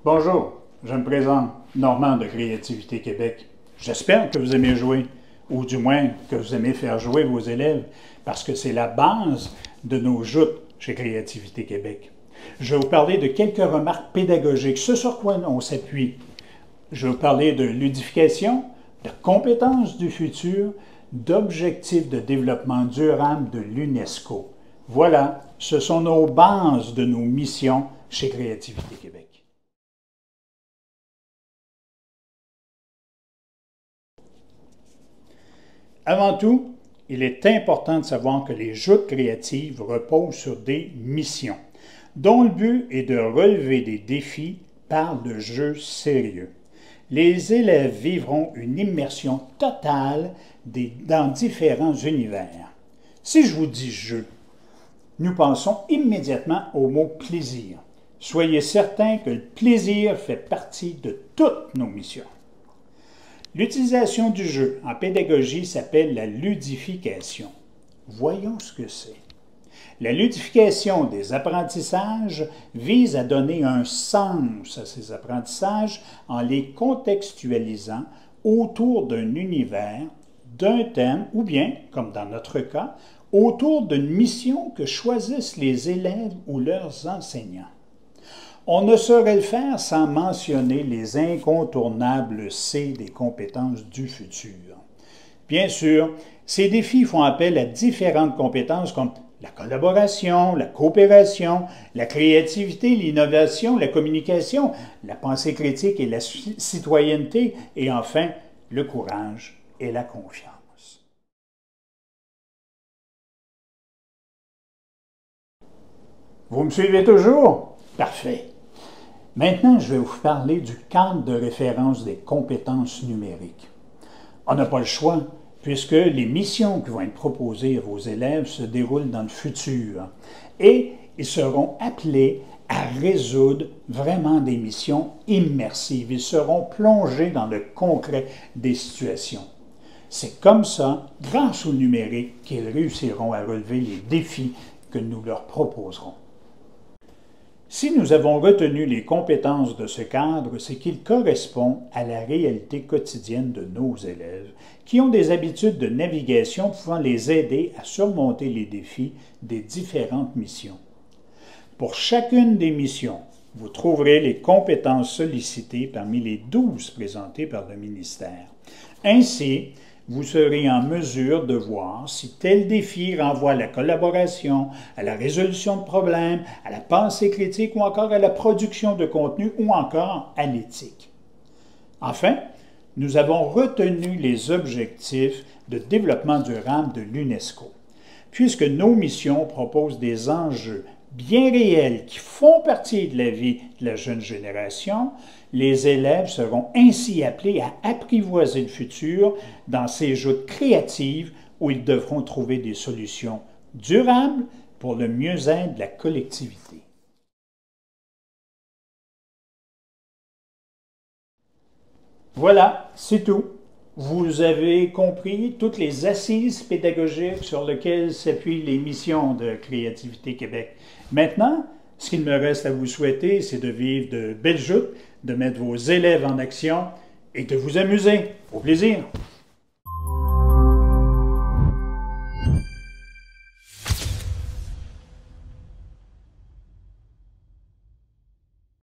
Bonjour, je me présente, Normand de Créativité Québec. J'espère que vous aimez jouer, ou du moins que vous aimez faire jouer vos élèves, parce que c'est la base de nos joutes chez Créativité Québec. Je vais vous parler de quelques remarques pédagogiques, ce sur quoi on s'appuie. Je vais vous parler de ludification, de compétences du futur, d'objectifs de développement durable de l'UNESCO. Voilà, ce sont nos bases de nos missions chez Créativité Québec. Avant tout, il est important de savoir que les joutes créatives reposent sur des missions, dont le but est de relever des défis par le jeu sérieux. Les élèves vivront une immersion totale dans différents univers. Si je vous dis jeu, nous pensons immédiatement au mot plaisir. Soyez certains que le plaisir fait partie de toutes nos missions. L'utilisation du jeu en pédagogie s'appelle la ludification. Voyons ce que c'est. La ludification des apprentissages vise à donner un sens à ces apprentissages en les contextualisant autour d'un univers, d'un thème ou bien, comme dans notre cas, autour d'une mission que choisissent les élèves ou leurs enseignants. On ne saurait le faire sans mentionner les incontournables C des compétences du futur. Bien sûr, ces défis font appel à différentes compétences comme la collaboration, la coopération, la créativité, l'innovation, la communication, la pensée critique et la citoyenneté, et enfin, le courage et la confiance. Vous me suivez toujours? Parfait. Maintenant, je vais vous parler du cadre de référence des compétences numériques. On n'a pas le choix, puisque les missions qui vont être proposées à vos élèves se déroulent dans le futur. Et ils seront appelés à résoudre vraiment des missions immersives. Ils seront plongés dans le concret des situations. C'est comme ça, grâce au numérique, qu'ils réussiront à relever les défis que nous leur proposerons. Si nous avons retenu les compétences de ce cadre, c'est qu'il correspond à la réalité quotidienne de nos élèves, qui ont des habitudes de navigation pouvant les aider à surmonter les défis des différentes missions. Pour chacune des missions, vous trouverez les compétences sollicitées parmi les 12 présentées par le ministère. Ainsi, vous serez en mesure de voir si tel défi renvoie à la collaboration, à la résolution de problèmes, à la pensée critique ou encore à la production de contenu ou encore à l'éthique. Enfin, nous avons retenu les objectifs de développement durable de l'UNESCO. Puisque nos missions proposent des enjeux bien réels qui font partie de la vie de la jeune génération, les élèves seront ainsi appelés à apprivoiser le futur dans ces joutes créatives où ils devront trouver des solutions durables pour le mieux-être de la collectivité. Voilà, c'est tout. Vous avez compris toutes les assises pédagogiques sur lesquelles s'appuient les missions de Créativité Québec. Maintenant, ce qu'il me reste à vous souhaiter, c'est de vivre de belles joutes, de mettre vos élèves en action et de vous amuser. Au plaisir!